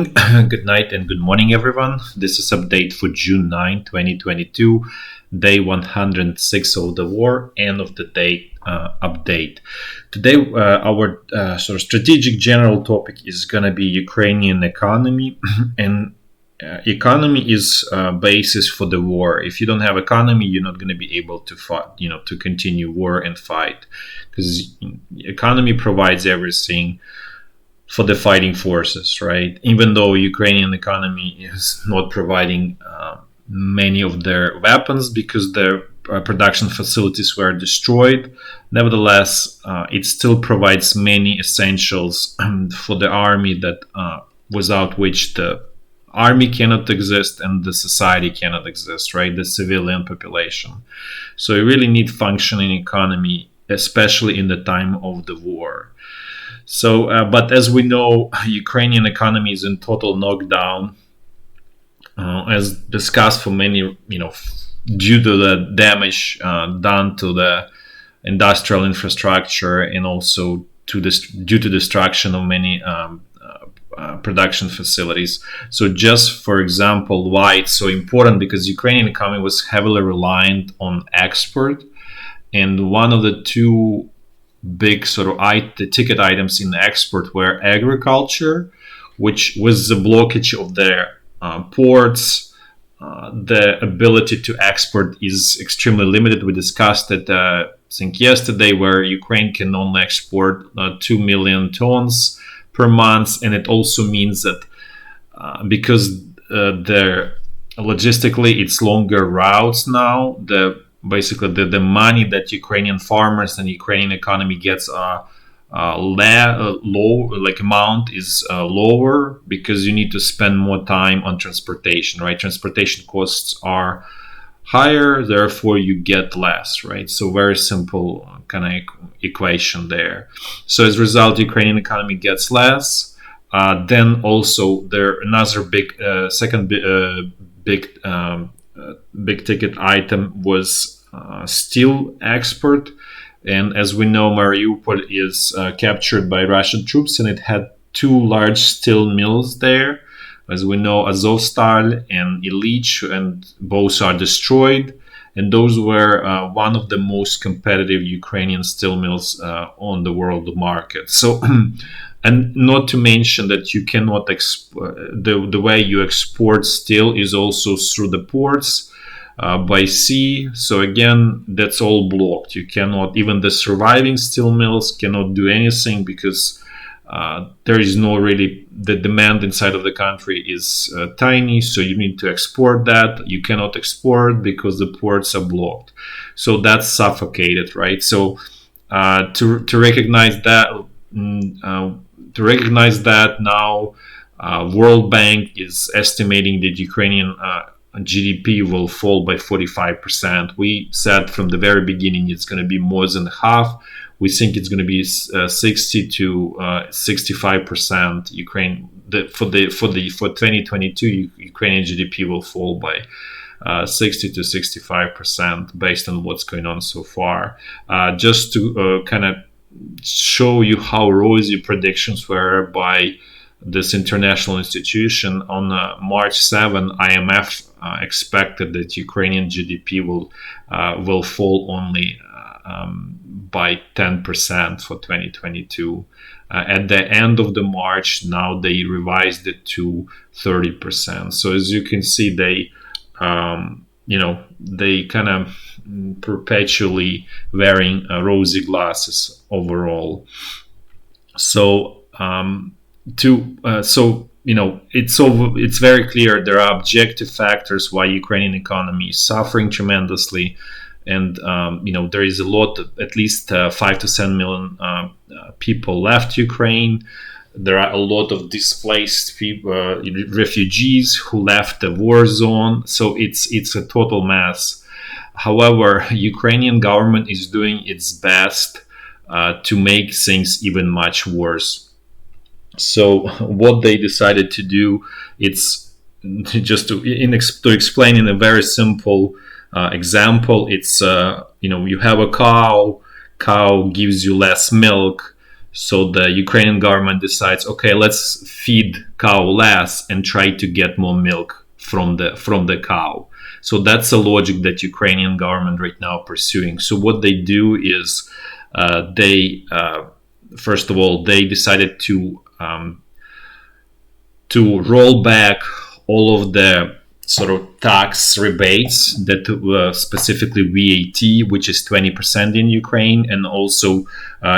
Good night and good morning, everyone. This is update for June 9, 2022, day 106 of the war, end of the day update. Today, our sort of strategic general topic is going to be Ukrainian economy, and economy is basis for the war. If you don't have economy, you're not going to be able to fight, to continue war and fight, because economy provides everything for the fighting forces, right? Even though Ukrainian economy is not providing many of their weapons because their production facilities were destroyed, nevertheless, it still provides many essentials for the army that without which the army cannot exist and the society cannot exist, right? The civilian population. So you really need functioning economy, especially in the time of the war. So, but as we know, Ukrainian economy is in total knockdown, as discussed for many, due to the damage done to the industrial infrastructure and also to this due to destruction of many production facilities. So, just for example, why it's so important, because Ukrainian economy was heavily reliant on export, and one of the two big sort of ticket items in the export were agriculture, which with the blockage of their ports, the ability to export is extremely limited. We discussed it, I think yesterday, where Ukraine can only export 2 million tons per month, and it also means that because they're logistically it's longer routes now, basically the money that Ukrainian farmers and Ukrainian economy gets low, like amount is lower, because you need to spend more time on transportation, right? Transportation costs are higher, therefore you get less, right? So very simple kind of equation there. So as a result, Ukrainian economy gets less. Then also there another big second big ticket item was steel export. And as we know, Mariupol is captured by Russian troops, and it had two large steel mills there. As we know, Azot and Ilyich, and both are destroyed. And those were one of the most competitive Ukrainian steel mills on the world market. So, and not to mention that you cannot the way you export steel is also through the ports by sea. So again, that's all blocked. You cannot, even the surviving steel mills cannot do anything, because there is no really, the demand inside of the country is tiny, so you need to export that. You cannot export because the ports are blocked. So that's suffocated, right? So to recognize that, now, World Bank is estimating that Ukrainian GDP will fall by 45%. We said from the very beginning it's going to be more than half. We think it's going to be 60 to 65%. For 2022, Ukrainian GDP will fall by 60 to 65% based on what's going on so far. Just to kind of show you how rosy predictions were by this international institution, on March 7, IMF expected that Ukrainian GDP will fall only by 10% for 2022. At the end of the March, now they revised it to 30%. So as you can see, they they kind of perpetually wearing rosy glasses overall. So it's very clear there are objective factors why Ukrainian economy is suffering tremendously, and there is a lot, at least 5 to 7 million people left Ukraine. There are a lot of displaced people, refugees who left the war zone. So it's a total mess. However, Ukrainian government is doing its best to make things even much worse. So what they decided to do, it's just to explain in a very simple example. It's you have a cow gives you less milk, So the Ukrainian government decides, okay, let's feed cow less and try to get more milk from the cow. So that's a logic that Ukrainian government right now pursuing. So what they do is they first of all they decided to roll back all of the sort of tax rebates that specifically VAT, which is 20% in Ukraine, and also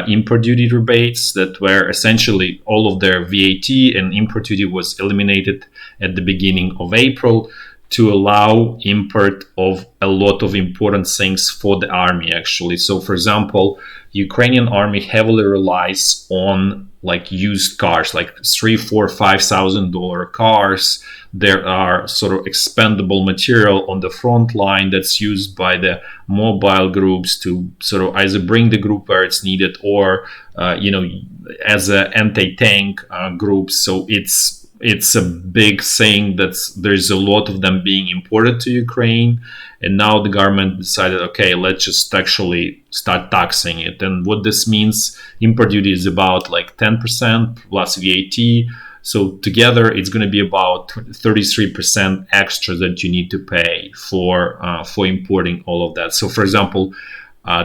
import duty rebates that were essentially all of their VAT and import duty was eliminated at the beginning of April to allow import of a lot of important things for the army actually. So for example, Ukrainian army heavily relies on like used cars, like $3,000, $4,000, $5,000 There are sort of expendable material on the front line that's used by the mobile groups to sort of either bring the group where it's needed or as an anti-tank groups. So it's a big thing that there's a lot of them being imported to Ukraine, and now the government decided, okay, let's just actually start taxing it. And what this means, import duty is about like 10% plus VAT. So together, it's going to be about 33% extra that you need to pay for importing all of that. So, for example,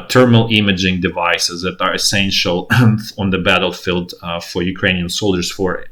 thermal imaging devices that are essential on the battlefield for Ukrainian soldiers. For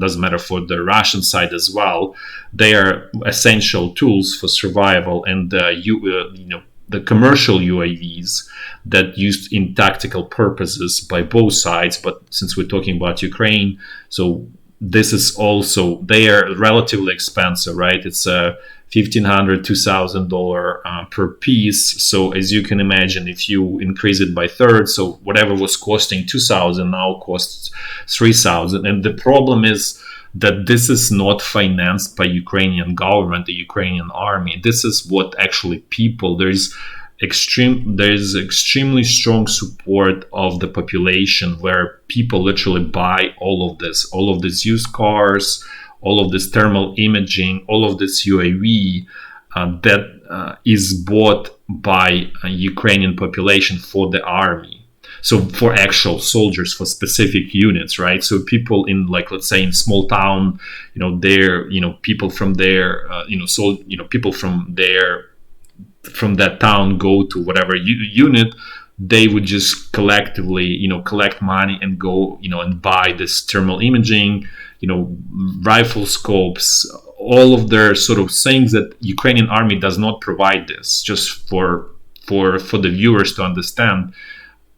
doesn't matter for the Russian side as well. They are essential tools for survival, and the commercial UAVs that used in tactical purposes by both sides. But since we're talking about Ukraine, so this is also, they are relatively expensive, right? It's $1,500, $2,000 per piece. So as you can imagine, if you increase it by third, so whatever was costing $2,000 now costs $3,000. And the problem is that this is not financed by Ukrainian government, the Ukrainian army. This is what actually people, there is extremely strong support of the population where people literally buy all of these used cars, all of this thermal imaging, all of this UAV that is bought by a Ukrainian population for the army. So for actual soldiers, for specific units, right? So people in, like, let's say in small town, people from there, people from that town go to whatever unit, they would just collectively, collect money and go, and buy this thermal imaging, rifle scopes, all of their sort of things that Ukrainian army does not provide. This just for the viewers to understand.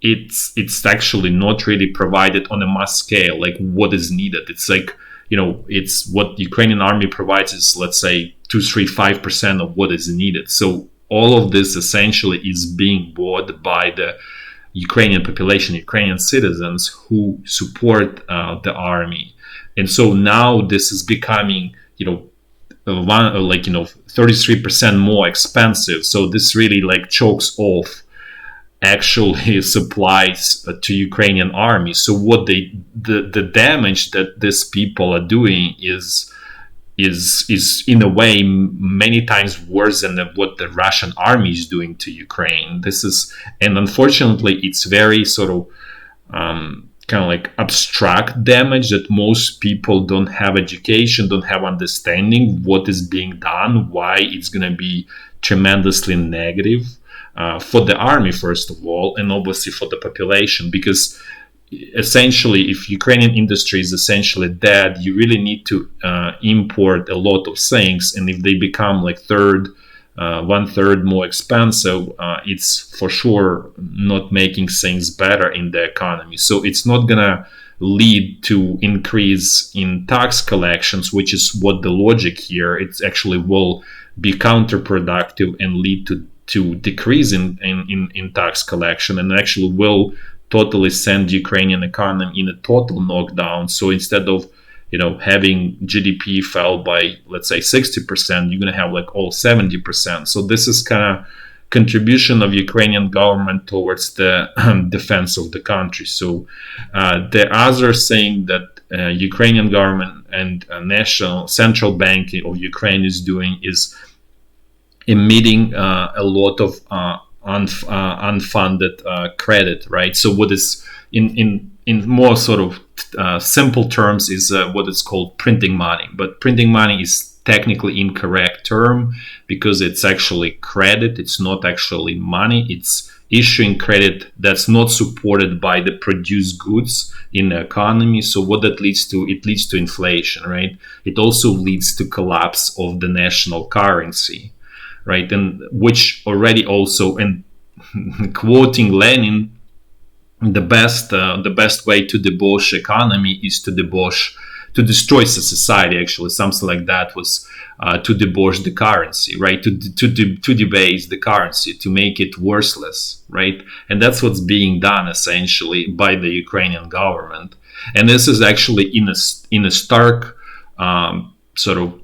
It's actually not really provided on a mass scale, like what is needed. It's like, it's what Ukrainian army provides is, let's say, 2, 3, 5% of what is needed. So all of this essentially is being bought by the Ukrainian population, Ukrainian citizens who support the army. And so now this is becoming, 33% more expensive. So this really like chokes off actually supplies to Ukrainian army. So what the damage that these people are doing is in a way many times worse than what the Russian army is doing to Ukraine. And unfortunately it's very sort of kind of like abstract damage that most people don't have education, don't have understanding what is being done, why it's going to be tremendously negative for the army, first of all, and obviously for the population. Because essentially, if Ukrainian industry is essentially dead, you really need to import a lot of things. And if they become like 1/3 more expensive, it's for sure not making things better in the economy. So it's not gonna lead to increase in tax collections, which is what the logic here. It actually will be counterproductive and lead to decrease in tax collection, and actually will totally send Ukrainian economy in a total knockdown. So instead of having GDP fell by, let's say, 60%, you're going to have like all 70%. So this is kind of contribution of Ukrainian government towards the defense of the country. So the other thing that Ukrainian government and National Central Bank of Ukraine is doing is emitting a lot of unfunded credit, right? So what is in in more sort of simple terms, is what it's called printing money. But printing money is technically incorrect term because it's actually credit. It's not actually money. It's issuing credit that's not supported by the produced goods in the economy. So what that leads to, it leads to inflation, right? It also leads to collapse of the national currency, right? And which already also, and quoting Lenin, the best way to debauch economy is to destroy society. Actually, something like that was to debauch the currency, right? To debase the currency, to make it worthless, right? And that's what's being done essentially by the Ukrainian government. And this is actually in a stark sort of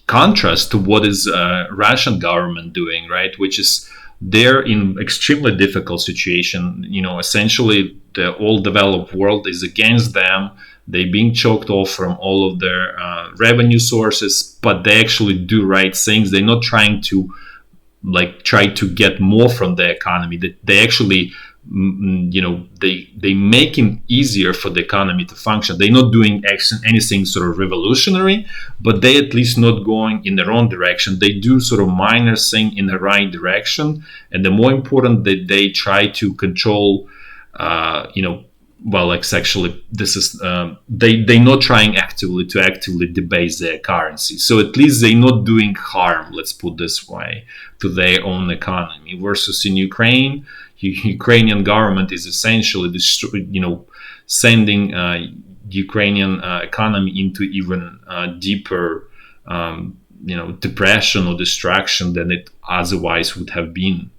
contrast to what is Russian government doing, right? Which is, they're in extremely difficult situation. Essentially the all developed world is against them. They're being choked off from all of their revenue sources, but they actually do right things. They're not trying to try to get more from the economy. They actually, they make it easier for the economy to function. They're not doing anything sort of revolutionary, but they at least not going in the wrong direction. They do sort of minor thing in the right direction, and the more important that they try to control, actually, this is they're not trying actively to debase their currency. So at least they're not doing harm, let's put this way, to their own economy. Versus in Ukraine, Ukrainian government is essentially sending Ukrainian economy into even deeper depression or destruction than it otherwise would have been.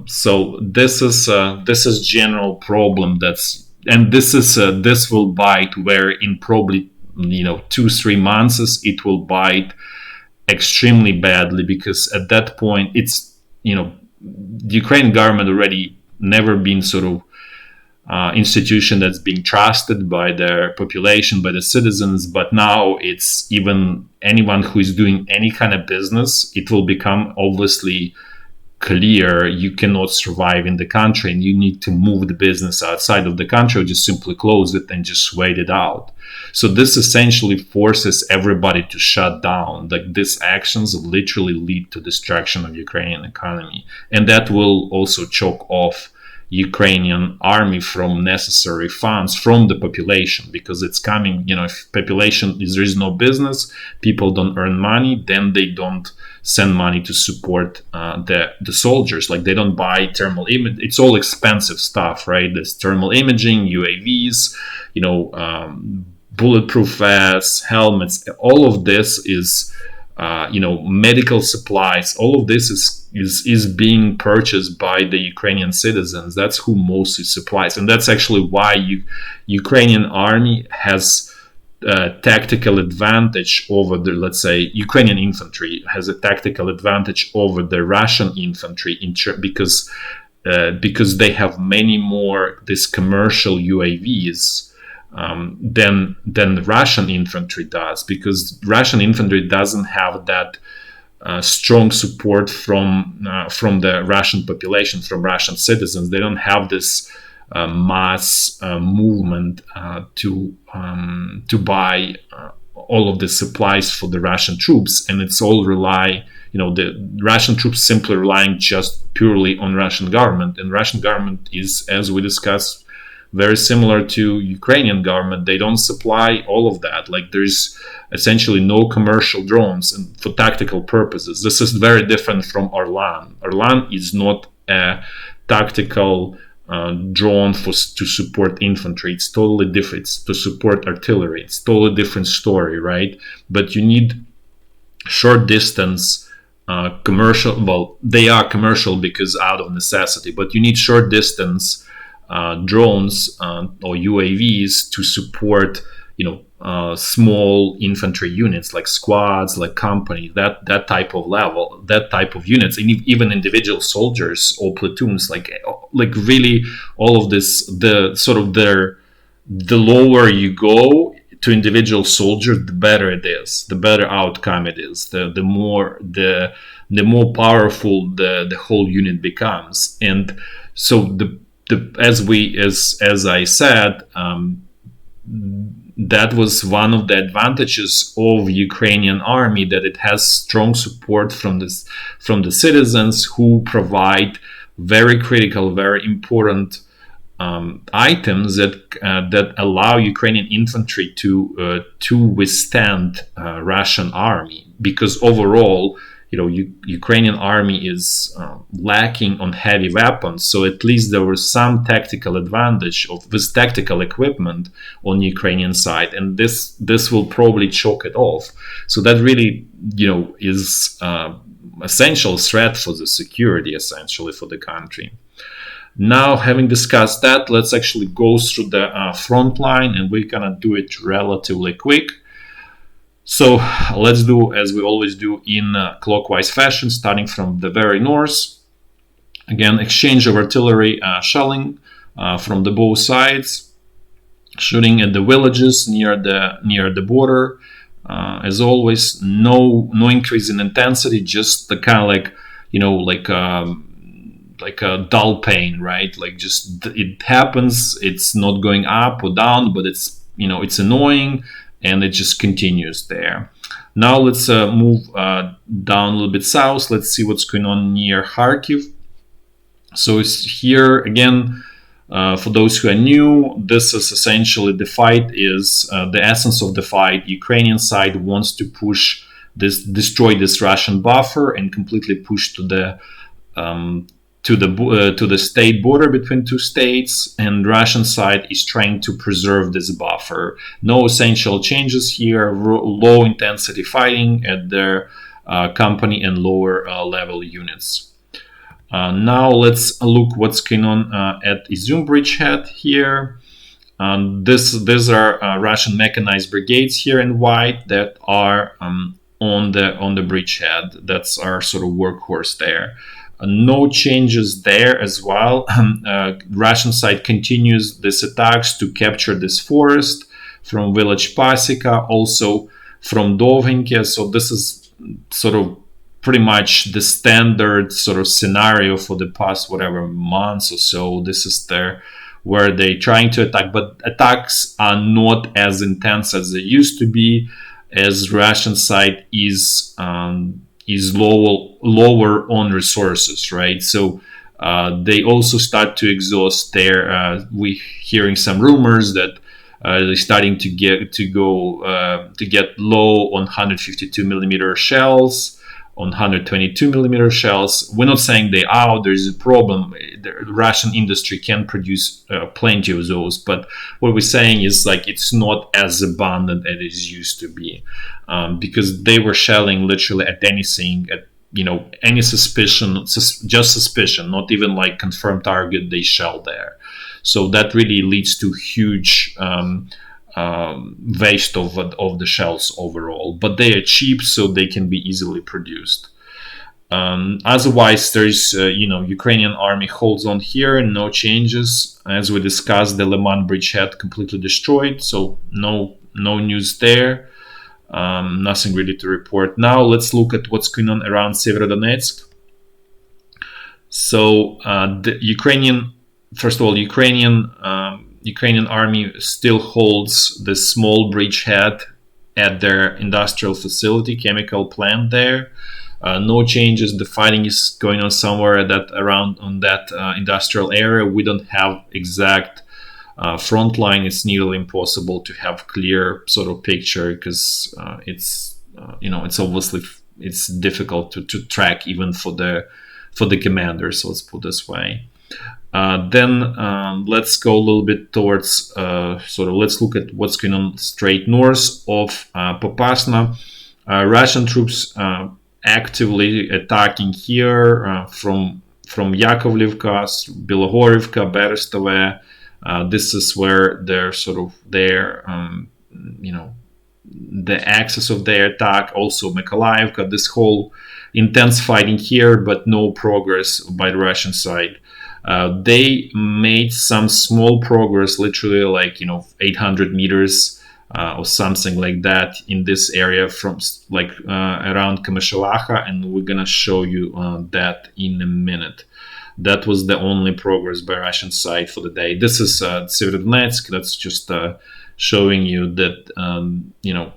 So this is general problem this will bite, where in probably 2-3 months it will bite extremely badly, because at that point it's the Ukrainian government already never been sort of institution that's being trusted by their population, by the citizens, but now it's even anyone who is doing any kind of business, it will become obviously clear you cannot survive in the country and you need to move the business outside of the country, or just simply close it and just wait it out. So this essentially forces everybody to shut down. These actions literally lead to destruction of Ukrainian economy, and that will also choke off Ukrainian army from necessary funds from the population, because it's coming, if population there is no business, people don't earn money, then they don't send money to support the soldiers. They don't buy thermal image. It's all expensive stuff, right? There's thermal imaging, UAVs, bulletproof vests, helmets. All of this is medical supplies. All of this is being purchased by the Ukrainian citizens. That's who mostly supplies, and that's actually why Ukrainian army has tactical advantage over the, let's say, Ukrainian infantry has a tactical advantage over the Russian infantry because they have many more this commercial UAVs than the Russian infantry does, because Russian infantry doesn't have that strong support from the Russian population, from Russian citizens. They don't have this mass movement to buy all of the supplies for the Russian troops, and it's all the Russian troops simply relying just purely on Russian government, and Russian government is, as we discussed, very similar to Ukrainian government. They don't supply all of that. There's essentially no commercial drones and for tactical purposes. This is very different from Orlan. Orlan is not a tactical drone to support infantry. It's totally different. It's to support artillery. It's totally different story, right? But you need short distance commercial. Well, they are commercial because out of necessity, but you need short distance drones or UAVs to support small infantry units like squads, like companies, that type of level, that type of units, and even individual soldiers or platoons, like really all of this, the lower you go to individual soldiers, the better it is, the better outcome it is, the more powerful the whole unit becomes. And so as I said, that was one of the advantages of Ukrainian army, that it has strong support from the citizens, who provide very critical, very important items that allow Ukrainian infantry to withstand Russian army. Because overall, Ukrainian army is lacking on heavy weapons, so at least there was some tactical advantage of this tactical equipment on Ukrainian side, and this will probably choke it off. So that really, is essential threat for the security, essentially, for the country. Now, having discussed that, let's actually go through the front line, and we're gonna do it relatively quick. So let's do as we always do in clockwise fashion, starting from the very north. Again, exchange of artillery shelling from the both sides, shooting at the villages near the border. As always, no increase in intensity, just the kind of like a dull pain, right? Like, just it happens. It's not going up or down, but it's annoying. And it just continues there. Now let's move down a little bit south. Let's see what's going on near Kharkiv. So it's here again. For those who are new, this is essentially the fight. Is the essence of the fight. Ukrainian side wants to destroy this Russian buffer and completely push to the state border between two states, and Russian side is trying to preserve this buffer. No essential changes here. Low intensity fighting at their company and lower level units. Now let's look what's going on at Izyum bridgehead here. These are Russian mechanized brigades here in white that are on the bridgehead. That's our sort of workhorse there. No changes there as well. Russian side continues these attacks to capture this forest from village Pasika, also from Dovhenke. So this is sort of pretty much the standard sort of scenario for the past months or so. This is where they're trying to attack, but attacks are not as intense as they used to be, as Russian side is lower on resources, right? So they also start to exhaust their. We're hearing some rumors that they're starting to get low on 152 millimeter shells, on 122 millimeter shells. We're not saying they are. There's a problem. The Russian industry can produce plenty of those, but what we're saying is it's not as abundant as it used to be, because they were shelling literally at anything, at any suspicion, just suspicion, not even like confirmed target. They shell there, so that really leads to huge waste of the shells overall, but they are cheap, so they can be easily produced. Otherwise, there's Ukrainian army holds on here, no changes. As we discussed, the Leman bridgehead completely destroyed, so no news there. Nothing really to report. Now let's look at what's going on around Severodonetsk. So the Ukrainian army still holds the small bridgehead at their industrial facility, chemical plant there. No changes. The fighting is going on somewhere around that industrial area. We don't have exact front line. It's nearly impossible to have clear sort of picture, because it's obviously it's difficult to track even for the commanders. So let's put it this way. Then let's go a little bit towards let's look at what's going on straight north of Popasna. Russian troops actively attacking here from Yakovlivka, Bilogorivka, Berestove. This is where the axis of their attack. Also Mykolaiivka. This whole intense fighting here, but no progress by the Russian side. They made some small progress, literally 800 meters or something like that in this area from around Komyshuvaha, and we're gonna show you that in a minute. That was the only progress by Russian side for the day. This is Severodonetsk. That's just showing you that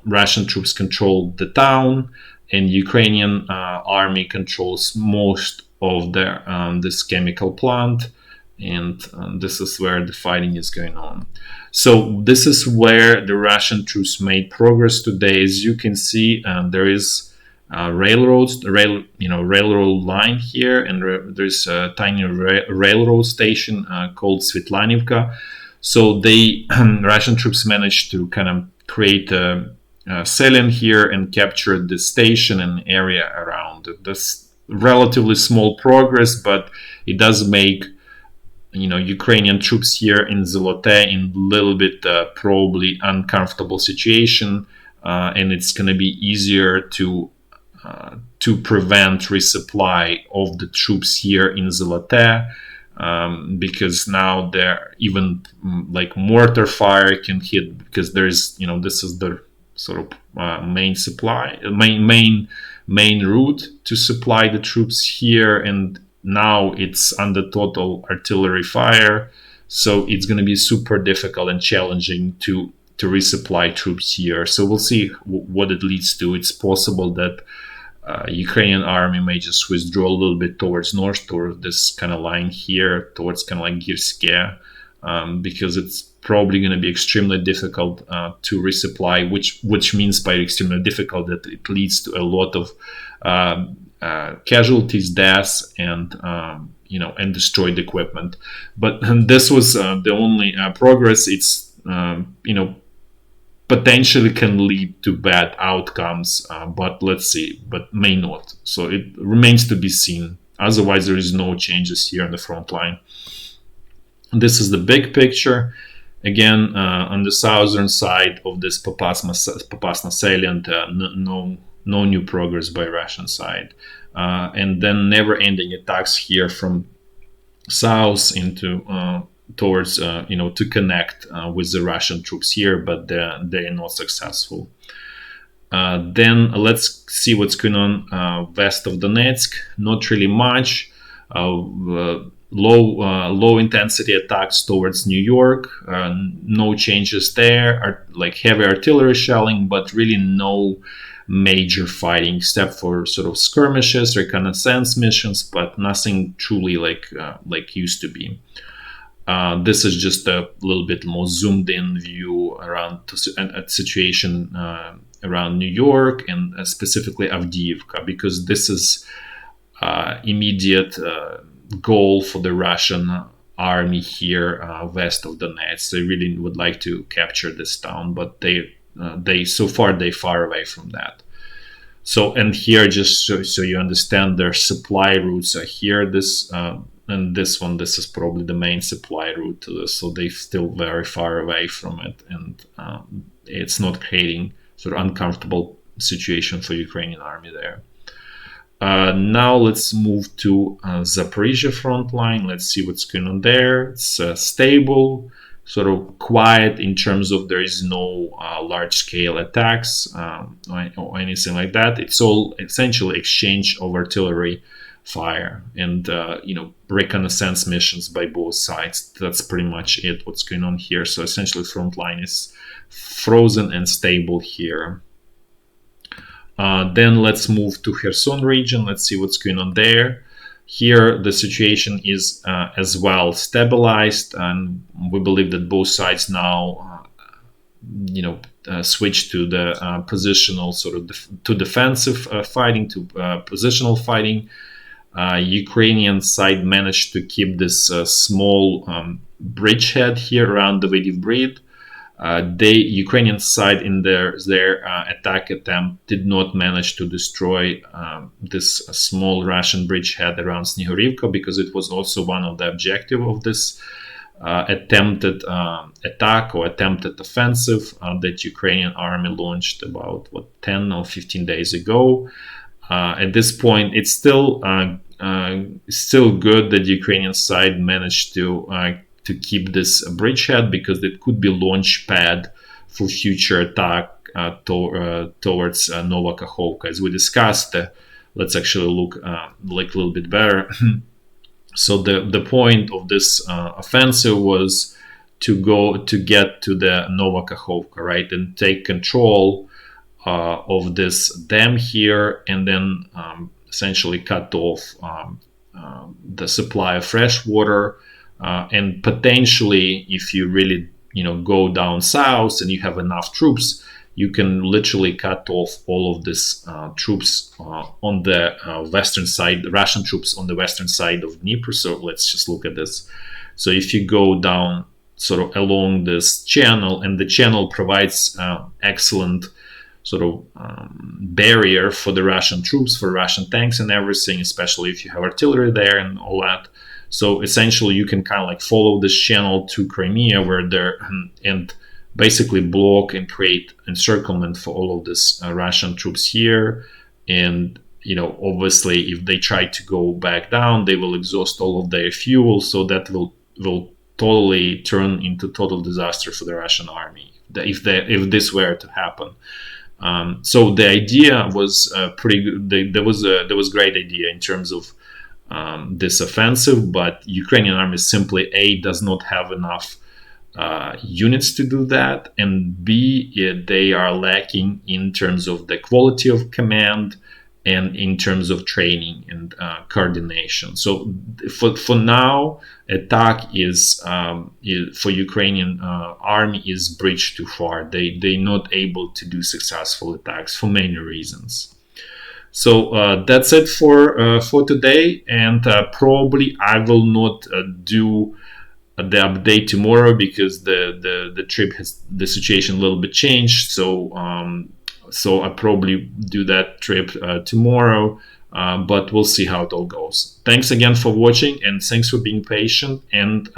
Russian troops control the town, and Ukrainian army controls most of this chemical plant, and this is where the fighting is going on. So this is where the Russian troops made progress today. As you can see, there is railroad line here, and there's a tiny railroad station called Svitlanivka. So they Russian troops managed to kind of create a salient here and capture the station and area around it. That's relatively small progress, but it does make Ukrainian troops here in Zolote in a little bit probably uncomfortable situation, and it's going to be easier to prevent resupply of the troops here in Zolote, because now there even like mortar fire can hit, because there's this is the sort of main route to supply the troops here, and now it's under total artillery fire, so it's going to be super difficult and challenging to resupply troops here. So we'll see what it leads to. It's possible that Ukrainian army may just withdraw a little bit towards north, towards this kind of line here, towards kind of like Girske, because it's probably going to be extremely difficult to resupply, which means by extremely difficult that it leads to a lot of casualties, deaths, and and destroyed equipment. But this was the only progress. It's potentially can lead to bad outcomes, but let's see, but may not. So it remains to be seen. Otherwise, there is no changes here on the front line. This is the big picture. Again, on the southern side of this Popasna salient, no new progress by Russian side, and then never-ending attacks here from south into towards to connect with the Russian troops here, but they're not successful. Then let's see what's going on west of Donetsk. Not really much. Low intensity attacks towards New York. No changes there. Like heavy artillery shelling, but really no major fighting except for sort of skirmishes, reconnaissance missions, but nothing truly like used to be. This is just a little bit more zoomed in view around a situation around New York, and specifically Avdiivka, because this is immediate goal for the Russian army here west of Donetsk. They really would like to capture this town, but they so far they far away from that. So, and here, just so you understand, their supply routes are here. This and this one, this is probably the main supply route to this, so they're still very far away from it, and it's not creating sort of uncomfortable situation for Ukrainian army there. Now let's move to Zaporizhzhia front line. Let's see what's going on there. It's stable, sort of quiet in terms of there is no large-scale attacks or anything like that. It's all essentially exchange of artillery fire and reconnaissance missions by both sides. That's pretty much it, what's going on here. So essentially front line is frozen and stable here. Then let's move to Kherson region. Let's see what's going on there. Here the situation is as well stabilized, and we believe that both sides now switch to the positional sort of to defensive fighting, to positional fighting. Ukrainian side managed to keep this small bridgehead here around the Vediv Bridge. The Ukrainian side in their attack attempt did not manage to destroy this small Russian bridgehead around Snehorivka, because it was also one of the objectives of this attempted attack or attempted offensive that Ukrainian army launched about 10 or 15 days ago. At this point, it's still good that the Ukrainian side managed to keep this bridgehead, because it could be launch pad for future attack towards Nova Kakhovka. As we discussed, let's actually look like a little bit better. So the point of this offensive was to get to the Nova Kakhovka, right, and take control of this dam here, and then essentially cut off the supply of fresh water, and potentially, if you really go down south and you have enough troops, you can literally cut off all of this troops on the western side, the Russian troops on the western side of Dnieper. So let's just look at this. So if you go down sort of along this channel, and the channel provides excellent sort of barrier for the Russian troops, for Russian tanks and everything, especially if you have artillery there and all that. So essentially, you can kind of like follow this channel to Crimea, where there and basically block and create encirclement for all of this Russian troops here. And obviously, if they try to go back down, they will exhaust all of their fuel. So that will totally turn into total disaster for the Russian army if this were to happen. So the idea was pretty good. There was great idea in terms of this offensive, but Ukrainian army simply does not have enough units to do that, and B, they are lacking in terms of the quality of command and in terms of training and coordination. So for now, attack is for Ukrainian army is bridged too far. They're not able to do successful attacks for many reasons. So that's it for today, and probably I will not do the update tomorrow, because the trip has the situation a little bit changed. So I probably do that trip tomorrow, but we'll see how it all goes. Thanks again for watching, and thanks for being patient, and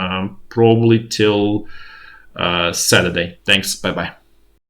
probably till Saturday. Thanks. Bye bye.